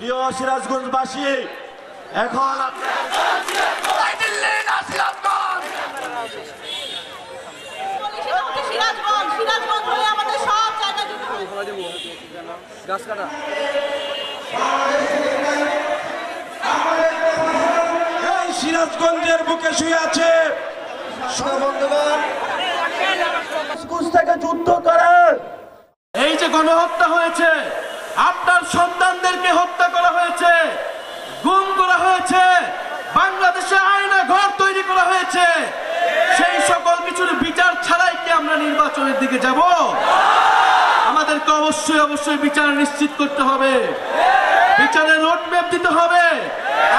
প্রিয় সিরাজগঞ্জবাসী, এখন সিরাজগঞ্জের বুকে শুয়ে আছে থেকে যুদ্ধ করে এই যে গণহত্যা হয়েছে, আপনার সন্তানদেরকে হত্যা করা হয়েছে, গুম করা হয়েছে, বাংলাদেশে আয়না ঘর তৈরি করা হয়েছে, সেই সকল কিছুর বিচার ছাড়াই কি আমরা নির্বাচনের দিকে যাব? আমাদেরকে অবশ্যই বিচার নিশ্চিত করতে হবে, বিচারের রোডম্যাপ দিতে হবে।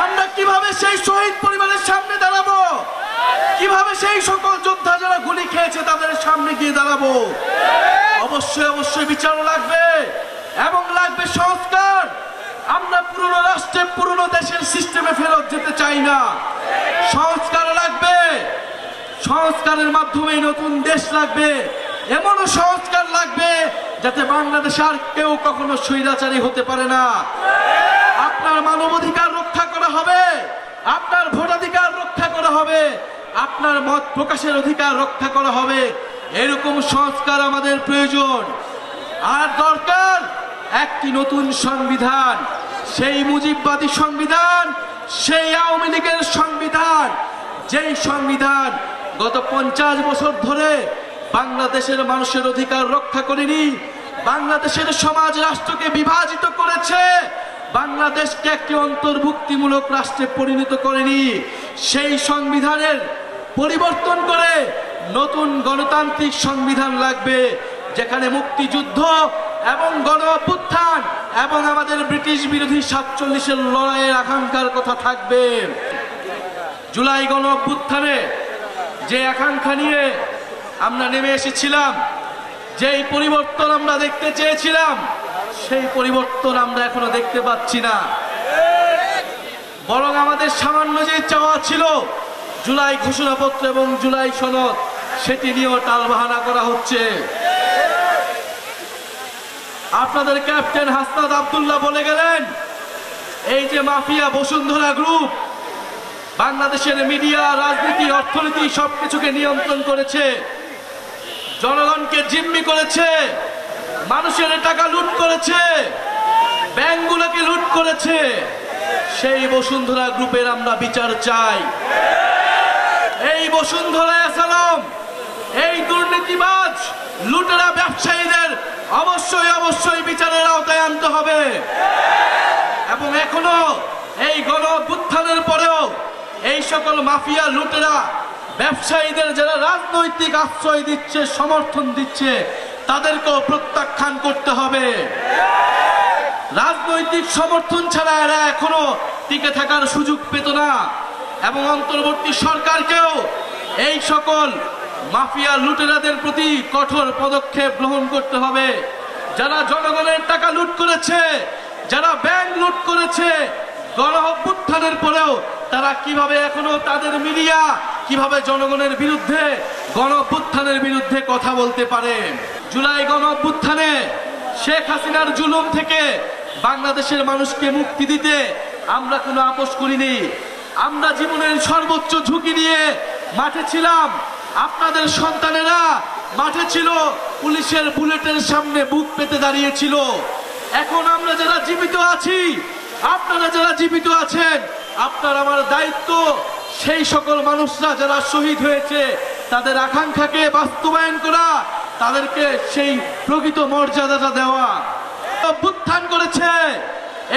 আমরা কিভাবে সেই শহীদ পরিবারের সামনে দাঁড়াবো, কিভাবে সেই সকল যোদ্ধা যারা গুলি খেয়েছে তাদের সামনে গিয়ে দাঁড়াবো? অবশ্যই বিচার লাগবে এবং লাগবে সংস্কার। আমরা পুরনো রাষ্ট্রে পুরনো দেশের সিস্টেমে ফেরত যেতে চাই না। সংস্কার লাগবে, সংস্কারের মাধ্যমে নতুন দেশ লাগবে, এমনও সংস্কার লাগবে যাতে বাংলাদেশে আর কেউ কখনো স্বৈরাচারী হতে পারে না। আপনার মানবাধিকার রক্ষা করা হবে, আপনার ভোটাধিকার রক্ষা করা হবে, আপনার মত প্রকাশের অধিকার রক্ষা করা হবে। এরকম সংস্কার আমাদের প্রয়োজন। আর দরকার একটি নতুন সংবিধান, সেই মুজিববাদী সংবিধান, সেই আওয়ামী লীগের সংবিধান, যেই সংবিধান গত 50 বছর ধরে বাংলাদেশের মানুষের অধিকার রক্ষা করেনি, বাংলাদেশের সমাজ রাষ্ট্রকে বিভাজিত করেছে, বাংলাদেশকে একটি অন্তর্ভুক্তিমূলক রাষ্ট্রে পরিণত করেনি। সেই সংবিধানের পরিবর্তন করে নতুন গণতান্ত্রিক সংবিধান লাগবে, যেখানে মুক্তিযুদ্ধ এবং গণ অভ্যুত্থান এবং আমাদের ব্রিটিশ বিরোধী 47-এর লড়াইয়ের আকাঙ্ক্ষার কথা থাকবে। জুলাই গণ অভ্যুত্থানে যে আকাঙ্ক্ষা নিয়ে আমরা নেমে এসেছিলাম, যেই পরিবর্তন আমরা দেখতে চেয়েছিলাম, সেই পরিবর্তন আমরা এখনো দেখতে পাচ্ছি না। বরং আমাদের সামান্য যে চাওয়া ছিল জুলাই ঘোষণাপত্র এবং জুলাই সনদ, সেটি নিয়েও টালবাহানা করা হচ্ছে। আপনাদের ক্যাপ্টেন হাসনাত আব্দুল্লাহ বলে গেলেন, এই যে মাফিয়া বসুন্ধরা গ্রুপ বাংলাদেশের মিডিয়া, রাজনীতি, অর্থনীতি সবকিছুকে নিয়ন্ত্রণ করেছে, জনগণকে জিম্মি করেছে, মানুষের টাকা লুট করেছে, ব্যাংকগুলোকে লুট করেছে। সেই বসুন্ধরা গ্রুপের আমরা বিচার চাই। এই বসুন্ধরা আসালাম, এই দুর্নীতিবাজ লুটেরা ব্যবসায়ীদের অবশ্যই বিচারের আওতায় আনতে হবে। এবং এখনো এই গণ অভ্যুত্থানের পরেও এই সকল মাফিয়া লুটেরা ব্যবসায়ীদের যারা রাজনৈতিক আশ্রয় দিচ্ছে, সমর্থন দিচ্ছে, তাদেরকেও প্রত্যাখ্যান করতে হবে। রাজনৈতিক সমর্থন ছাড়া এরা এখনো টিকে থাকার সুযোগ পেত না। এবং অন্তর্বর্তী সরকারকেও এই সকল মাফিয়া লুটেরাদের প্রতি কঠোর পদক্ষেপ গ্রহণ করতে হবে। যারা জনগণের টাকা লুট করেছে, যারা ব্যাংক লুট করেছে, গণ অভ্যুত্থানের পরেও তারা কিভাবে এখনো তাদের মিডিয়া কিভাবে জনগণের বিরুদ্ধে, গণ অভ্যুত্থানের বিরুদ্ধে কথা বলতে পারে। জুলাই গণ অভ্যুত্থানে শেখ হাসিনার জুলুম থেকে বাংলাদেশের মানুষকে মুক্তি দিতে আমরা কোনো আপোষ করিনি। আমরা জীবনের সর্বোচ্চ ঝুঁকি নিয়ে মাঠে ছিলাম। আপনাদের সন্তানেরা মাঠে ছিল, পুলিশের বুলেটের সামনে বুক পেতে দাঁড়িয়েছিল। এখন আমরা যারা জীবিত আছি, আপনারা যারা জীবিত আছেন, আপনার আমার দায়িত্ব সেই সকল মানুষরা যারা শহীদ হয়েছে তাদের আকাঙ্ক্ষাকে বাস্তবায়ন করা, তাদেরকে সেই প্রকৃত মর্যাদাটা দেওয়া। অভ্যুত্থান করেছে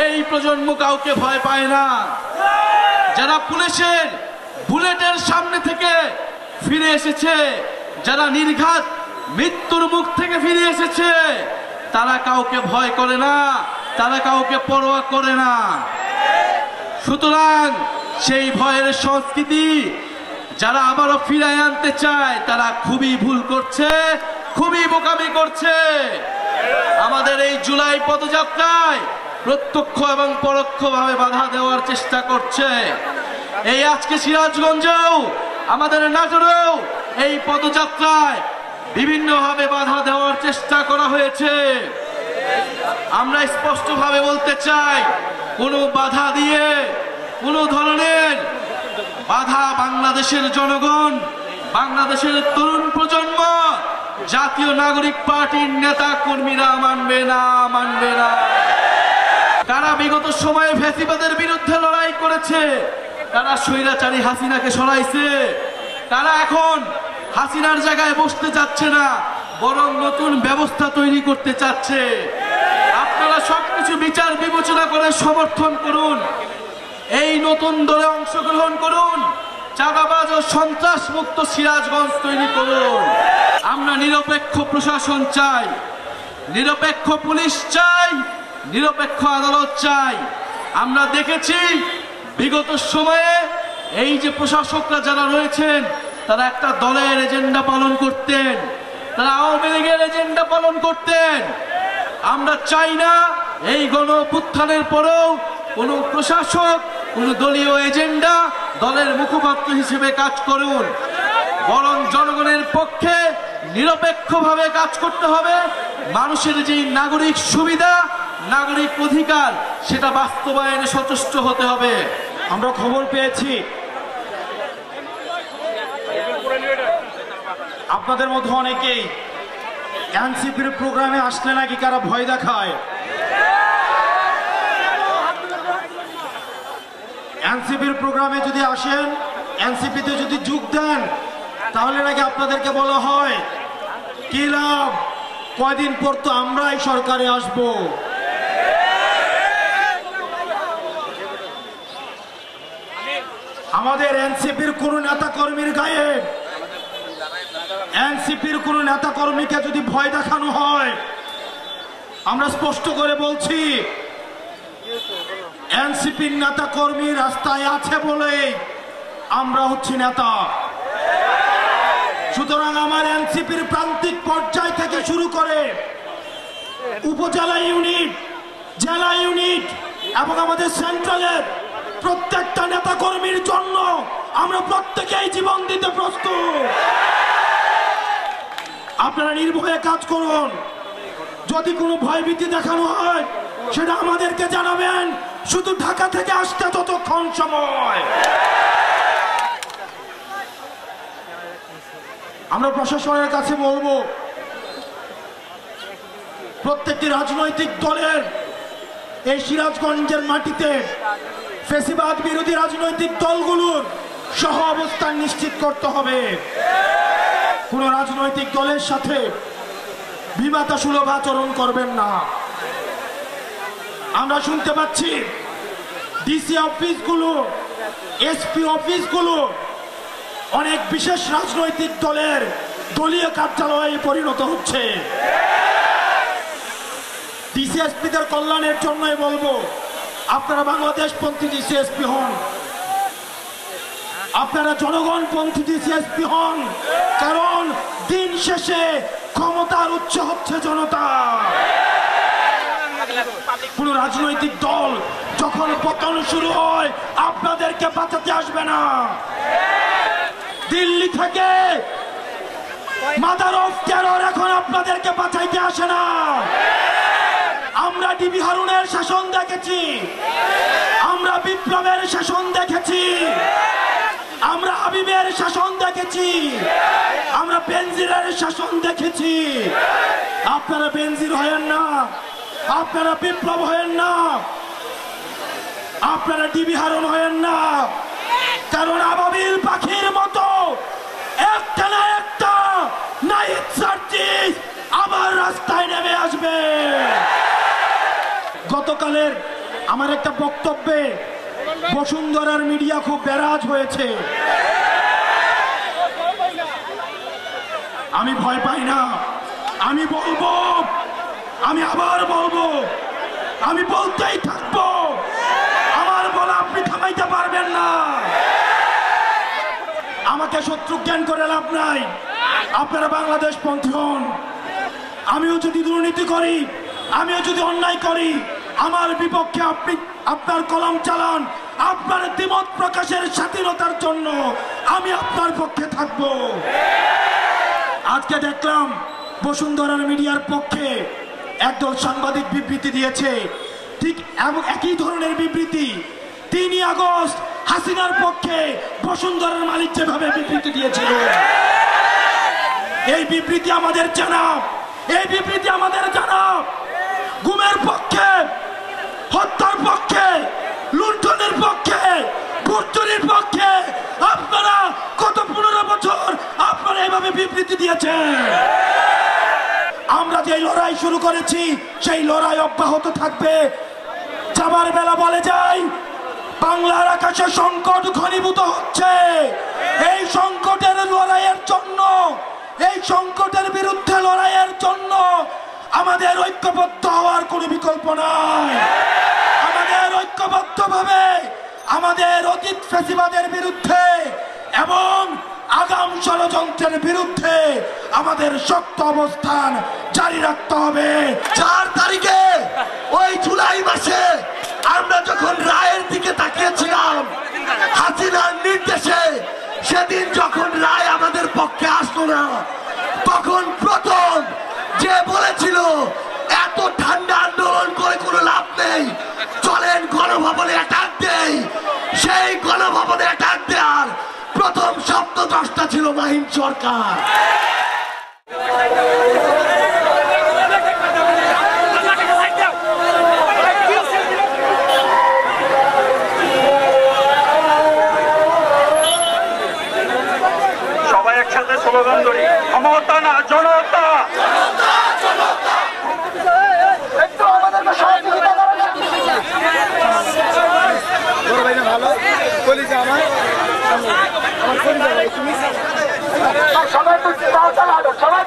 এই প্রজন্ম কাউকে ভয় পায় না। যারা পুলিশের বুলেটের সামনে থেকে ফিরে এসেছে, যারা নির্ঘাত মৃত্যুর মুখ থেকে ফিরে এসেছে, তারা কাউকে ভয় করে না, তারা কাউকে পরোয়া করে না। সুতরাং সেই ভয়ের সংস্কৃতি যারা আবারও ফিরায় আনতে চায়, তারা খুবই ভুল করছে, খুবই বোকামি করছে। আমাদের এই জুলাই পদযাত্রায় প্রত্যক্ষ এবং পরোক্ষভাবে বাধা দেওয়ার চেষ্টা করছে। এই আজকে সিরাজগঞ্জেও, আমাদের নাটোরেও এই পদযাত্রায় বিভিন্নভাবে বাধা দেওয়ার চেষ্টা করা হয়েছে। আমরা স্পষ্টভাবে বলতে চাই, কোনো বাধা দিয়ে কোনো ধরনের বাধা বাংলাদেশের জনগণ, বাংলাদেশের তরুণ প্রজন্ম, জাতীয় নাগরিক পার্টির নেতা কর্মীরা মানবে না, মানবে না। তারা বিগত সময়ে ফ্যাসিবাদের বিরুদ্ধে লড়াই করেছে, তারা স্বৈরাচারী হাসিনাকে সরাইছে, তারা এখন হাসিনার জায়গায় বসতে চাচ্ছে না, বরং নতুন ব্যবস্থা তৈরি করতে চাচ্ছে। আপনারা সবকিছু বিচার বিবেচনা করে সমর্থন করুন, এই নতুন দলে অংশগ্রহণ করুন, চাঁদাবাজ ও সন্ত্রাস মুক্ত সিরাজগঞ্জ তৈরি করুন। আমরা নিরপেক্ষ প্রশাসন চাই, নিরপেক্ষ পুলিশ চাই, নিরপেক্ষ আদালত চাই। আমরা দেখেছি বিগত সময়ে এই যে প্রশাসকরা যারা রয়েছেন, তারা একটা দলের এজেন্ডা পালন করতেন, তারা আওয়ামী লীগের এজেন্ডা পালন করতেন। আমরা চাই না এই গণঅভ্যুত্থানের পরেও কোন প্রশাসক কোন দলীয় এজেন্ডা দলের মুখপাত্র হিসেবে কাজ করুন, বরং জনগণের পক্ষে নিরপেক্ষভাবে কাজ করতে হবে। মানুষের যে নাগরিক সুবিধা, নাগরিক অধিকার, সেটা বাস্তবায়নে সচেষ্ট হতে হবে। আমরা খবর পেয়েছি আপনাদের মধ্যে অনেকেই এনসিপির প্রোগ্রামে আসলে নাকি কারা ভয় দেখায়। এনসিপির প্রোগ্রামে যদি আসেন, এনসিপিতে যদি যোগ দেন, তাহলে নাকি আপনাদেরকে বলা হয় কি লাভ, কয়দিন পর তো আমরাই সরকারে আসব। আমাদের এনসিপির কোন নেতা কর্মীর গায়ে, এনসিপির কোন নেতা কর্মীকে যদি ভয় দেখানো হয়, আমরা স্পষ্ট করে বলছি এনসিপির নেতা কর্মী রাস্তায় আছে বলে আমরা হচ্ছি নেতা। সুতরাং আমার এনসিপির প্রান্তিক পর্যায় থেকে শুরু করে উপজেলা ইউনিট, জেলা ইউনিট এবং আমাদের সেন্ট্রালের প্রত্যেকটা নেতা কর্মীর জন্য আমরা প্রত্যেকেই জীবন দিতে প্রস্তুত। আপনারা নির্ভয়ে কাজ করুন। যদি কোনো ভয়ভীতি দেখানো হয় সেটা আমাদেরকে জানাবেন, শুধু ঢাকা থেকে আসতে ততক্ষণ সময়। আমরা প্রশাসনের কাছে বলবো, প্রত্যেকটি রাজনৈতিক দলের এই সিরাজগঞ্জের মাটিতে ফ্যাসিবাদ বিরোধী রাজনৈতিক দলগুলোর সহ অবস্থান নিশ্চিত করতে হবে। কোন রাজনৈতিক দলের সাথে বিমাতা সুলভ আচরণ করবেন না। আমরা শুনতে পাচ্ছি ডিসি অফিসগুলো, এসপি অফিসগুলো অনেক বিশেষ রাজনৈতিক দলের দলীয় কার্যালয়ে পরিণত হচ্ছে। ডিসি এসপিদের কল্যাণের জন্যই বলবো, আপনারা বাংলাদেশপন্থী ডিসি এসপি হন, আপনারা জনগণপন্থী ডিসি এসপি হন, কারণ দিন শেষে ক্ষমতার উৎস হচ্ছে জনতা। কোন রাজনৈতিক দল যখন পতন শুরু হয় আপনাদেরকে বাঁচাতে আসবে না। দিল্লি থেকে মাদার অফ টেরর এখন আপনাদেরকে বাঁচাইতে আসে না। আমরা ডিবি হারুনের শাসন দেখেছি, আমরা বিপ্লবের শাসন দেখেছি, আমরা হাবিবের শাসন দেখেছি, আমরা বেনজিরের শাসন দেখেছি। আপনারা বেনজির হয়েন না, আপনারা বিপ্লব হয়েন না, আপনারা ডিবি হারুন হয়েন না, কারণ আবাবিল পাখির মতো একটা না একটা নাইট সার্জিস আবার রাস্তায় নেমে আসবে। গতকালের আমার একটা বক্তব্যে বসুন্ধরার মিডিয়া খুব বেরাজ হয়েছে। আমি ভয় পাই না, আমি বলবো, আমি আবার বলবো, আমি বলতেই থাকবো। আমার বলা আপনি থামাইতে পারবেন না। আমাকে শত্রু জ্ঞান করে লাভ নাই। আপনারা বাংলাদেশ পন্থী হন। আমিও যদি দুর্নীতি করি, আমিও যদি অন্যায় করি, আমার বিপক্ষে আপনি আপনার কলম চালান, আপনার দ্বিমত প্রকাশের স্বাধীনতার জন্য আমি আপনার পক্ষে থাকব। আজকে দেখলাম বসুন্ধরার মিডিয়ার পক্ষে একদল সাংবাদিক বিবৃতি দিয়েছে, ঠিক একই ধরনের বিবৃতি 3 আগস্ট হাসিনার পক্ষে বসুন্ধরার মালিক যেভাবে বিবৃতি দিয়েছিল, এই বিবৃতি আমাদের জানা, এই বিবৃতি আমাদের জানা। গুমের পক্ষে, হত্যার পক্ষে, লুণ্ঠনের পক্ষে, ভুট্টুরির পক্ষে আপনারা কত 15 বছর আপনারা এভাবে বিবৃতি দিয়েছেন। আমরা যে লড়াই শুরু করেছি সেই লড়াই অব্যাহত থাকবে। যাবার বেলা বলে যাই, বাংলার আকাশে সংকট ঘনীভূত হচ্ছে। এই সংকটের লড়াইয়ের জন্য, এই সংকটের বিরুদ্ধে লড়াইয়ের জন্য আমাদের ঐক্যবদ্ধ হওয়ার কোনো বিকল্প নাই। আমাদের ঐক্যবদ্ধভাবে আমাদের অতীত ফ্যাসিবাদের বিরুদ্ধে এবং আগাম ষড়যন্ত্রের বিরুদ্ধে আমাদের শক্ত অবস্থান জারি রাখতে হবে। 4 তারিখে ওই জুলাই মাসে আমরা যখন রায়ের দিকে তাকিয়েছিলাম হাসিনার নির্দেশে, সেদিন যখন রায় আমাদের পক্ষে আসলো না, তখন প্রথম যে বলেছিল এত ঠান্ডা আন্দোলন করে কোনো লাভ নেই, চলেন গণভবনে অ্যাটাক দেই, সেই গণভবনে অ্যাটাক দেওয়ার প্রথম শব্দদ্রষ্টা ছিল মাহিন সরকার। সবাই একসাথে স্লোগান ধরি, ক্ষমতা না জনতা। সবাই